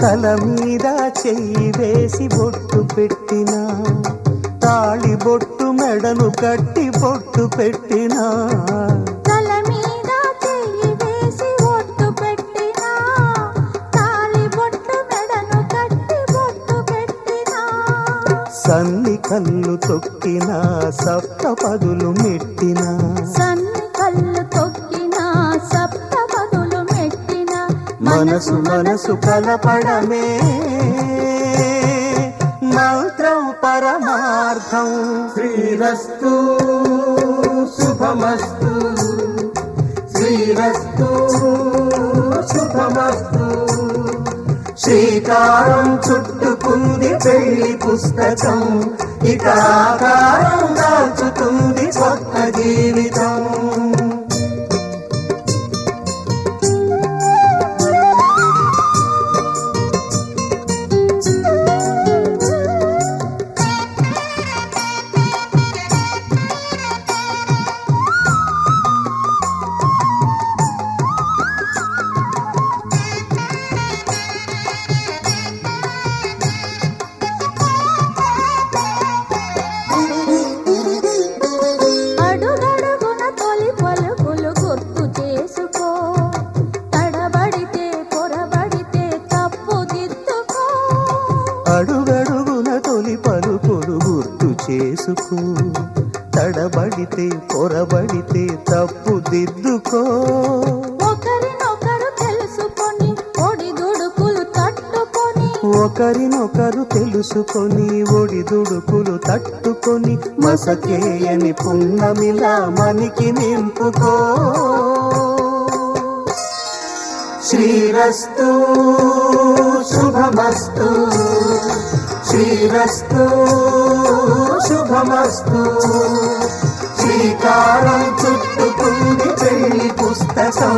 తల మీద చెయ్యి వేసి బొట్టు పెట్టినా తాళి బొట్టు మెడను కట్టి బొట్టు పెట్టినా తల మీద చెయ్యి వేసి బొట్టు పెట్టినా తాళి బొట్టు మెడను కట్టి బొట్టు పెట్టినా సన్ని కళ్ళు తొక్కినా సప్త పదులు మెట్టినా సన్ని కళ్ళు తొక్కినా సప్త పదులు మెట్టినా మనసు మనసు కలపడమే మంత్రం పరమార్థం శ్రీరస్తు శుభమస్తు శ్రీరస్తు శుభమస్తు శ్రీకారం చుట్టుకుంది పెళ్లి పుస్తకం ఇక ఆకారం దాచుతుంది కొత్త జీవితం అడుగడుగున తొలి పలుకులు గుర్తు చేసుకో తడబడితే పొరబడితే తప్పు దిద్దుకో అడుగడుగున తొలి పలుకులు గుర్తు చేసుకో తడబడితే పొరబడితే తప్పు దిద్దుకో ఒకరినొకరు తెలుసుకొని ఒడిదుడుకులు తట్టుకొని ఒకరినొకరు తెలుసుకొని ఒడిదుడుకులు తట్టుకొని మసకేయని పున్నమిలా మనికి నింపుకో శ్రీరస్తు శుభమస్తు శ్రీరస్తు శుభమస్తు శ్రీకారం చుట్టుకుంది పెళ్లి పుస్తకం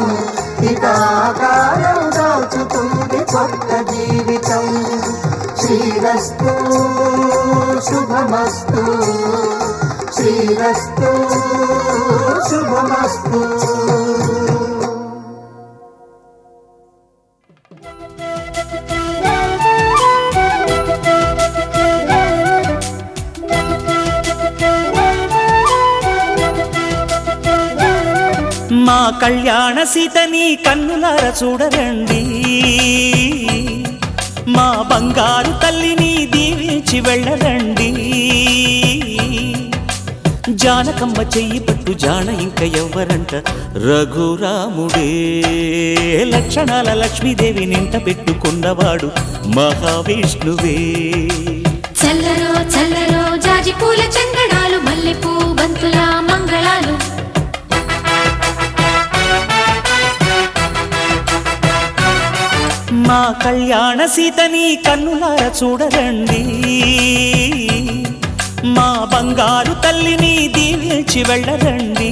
ఇక ఆకారం దాచుతుంది కొత్త జీవితం శ్రీరస్తు శుభమస్తు శ్రీరస్తు శుభమస్తు మా కళ్యాణ సీతని కన్నులార చూడరండి మా బంగారు తల్లిని దీవించి వెళ్ళరండి జానకమ్మ చెయ్యి పట్టు జాన ఇంక ఎవ్వరంట రఘురాముడే లక్షణాల లక్ష్మీదేవి నింట పెట్టుకున్నవాడు మహావిష్ణువే చల్లరో చల్లరో జాజి పూల చందనాలు మల్లెపూ బంతుల మంగళాలు మా కళ్యాణ సీతని కన్నులార చూడరండి మా బంగారు తల్లిని దీవించి వెళ్ళరండి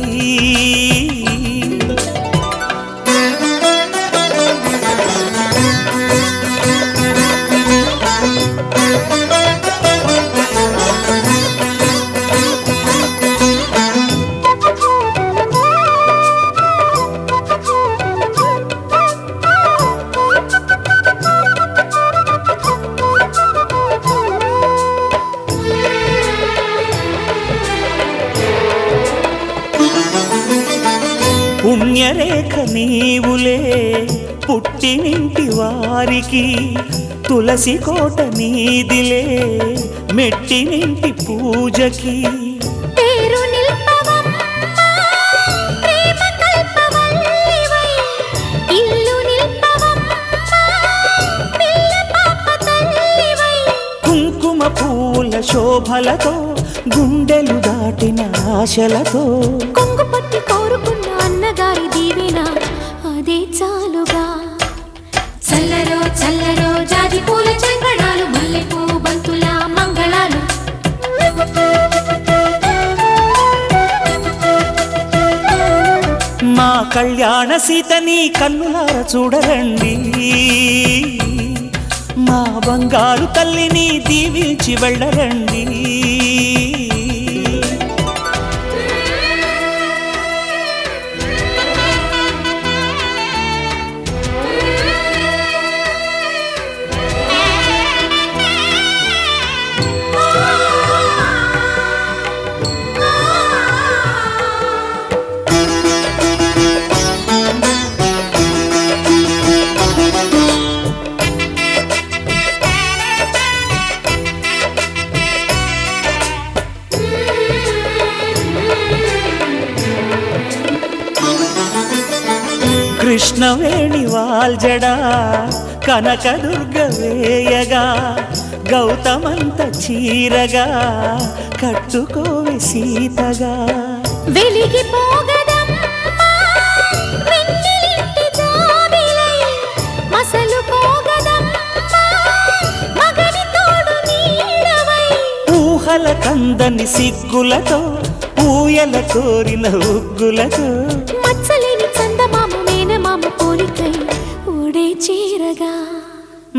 పుణ్యరేఖ నీవులే పుట్టినింటి వారికి తులసి కోట నీదిలే మెట్టినింటి పూజకి పేరు నిల్పవమ్మా, ప్రేమ కల్పవల్లివై. ఇల్లు నిల్పవమ్మా, పిల్ల పాప తల్లివై. కుంకుమ పూల శోభలతో గుండెలు దాటిన ఆశలతో కొంగు పట్టి కోరుకున్న అన్నగారి దీవెన అదే చాలుగా. చల్లరో చల్లరో జాజి పూల చంగడాలు మల్లెపూ బంతుల మంగళాలు. మా కళ్యాణ సీతని కన్నులార చూడరండి, మా బంగారు తల్లిని దీవించి వెళ్ళరండి. కృష్ణవేణి వాల్జడా కనకదుర్గ వేయగా గౌతమంత చీరగా కట్టుకోవి సీతగా. వెలిగిపోగదమ్మా వెన్నెలింటి జాబిలై, మసలుకోగదమ్మా మగని తోడు నీడవై. ఊహల కందని సిగ్గులతో ఊయల కోరిన ఉగ్గులతో మచ్చలేని చందమామ మేనమామ పోలికై ఓడే చీరగా.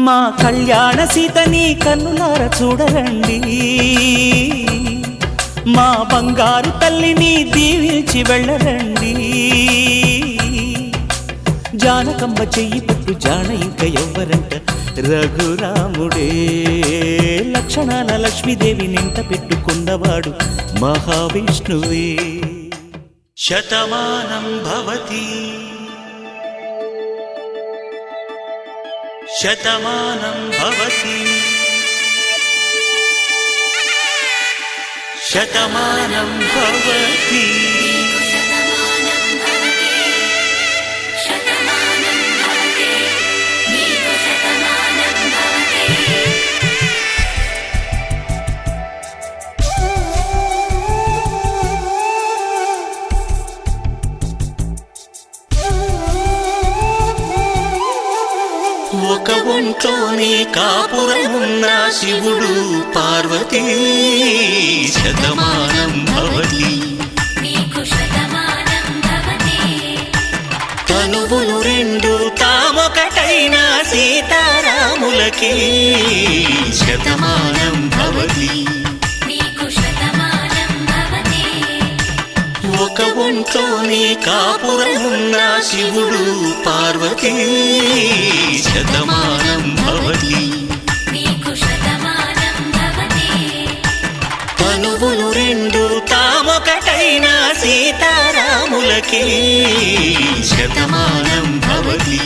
మా కళ్యాణ సీతని కన్నులార చూడరండి, మా బంగారు తల్లిని దీవించి వెళ్ళరండి. జానకమ్మ చెయ్యి పట్టు జాన ఇంక ఎవ్వరంట రఘురాముడే. లక్షణాల లక్ష్మీదేవి నింట పెట్టుకున్నవాడు మహావిష్ణువే. శతమానం భవతి శతమానం భవతి శతమానం భవతి. ఒక ఒంట్లోనే కాపురమున్న శివుడు పార్వతీ. శతమానం భవతి తనువులు రెండు తామొకటైన సీతారాములకి. శతమానం భవతి ఒక ఒంట్లోనే కాపురమున్న శివుడు పార్వతీ. శతమానం భవతి తనువులు రెండు తామొకటైన సీతారాములకి. శతమానం భవతి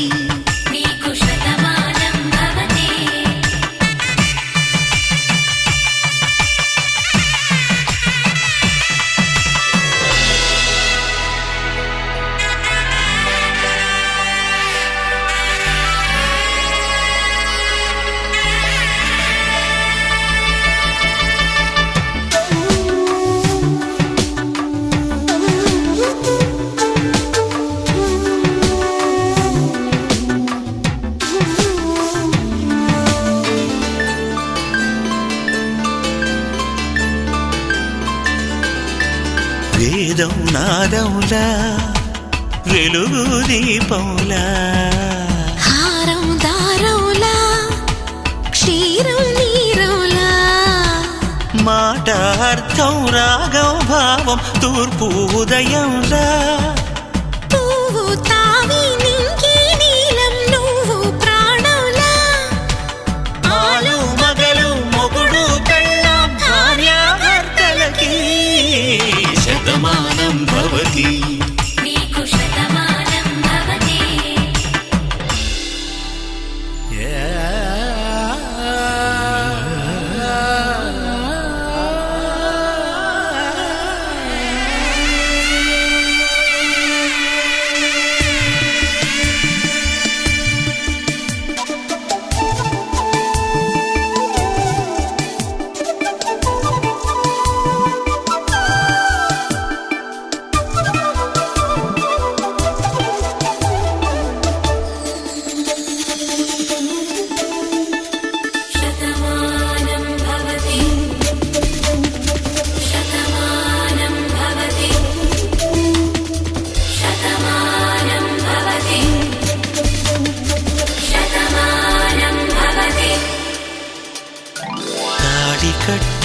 వేదం నాదములా వెలుగు దీపములా. హారం దారంలా క్షీరం నీరంలా. మాట అర్థం రాగం భావం తూర్పు ఉదయంలా. పువ్వు తావి నింగి నీలం నువ్వు ప్రాణంలా. ఆలు మగలు మొగుడు పెళ్ళాం భార్యాభర్తలకి. శతమానం భవతి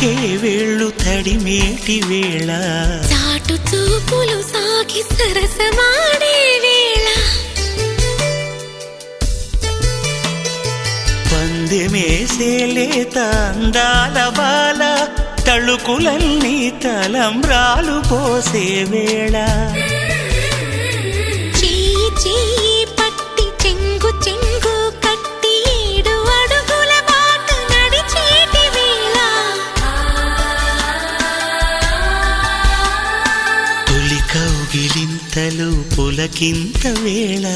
తాకే వేళ్ళు తడిమేటి వేళ చాటు చూపులు సాగి సరసమాడే వేళ పందెమేసేలేత అందాల బాల తళుకులన్నీ తలంబ్రాలు పోసే వేళ చెయ్యి చెయ్యి పట్టి చెంగు చెంగు కట్టి 7 అడుగుల బాట నడిచేటి వేళ తొలి కౌగిలింతలు పులకింత వేళ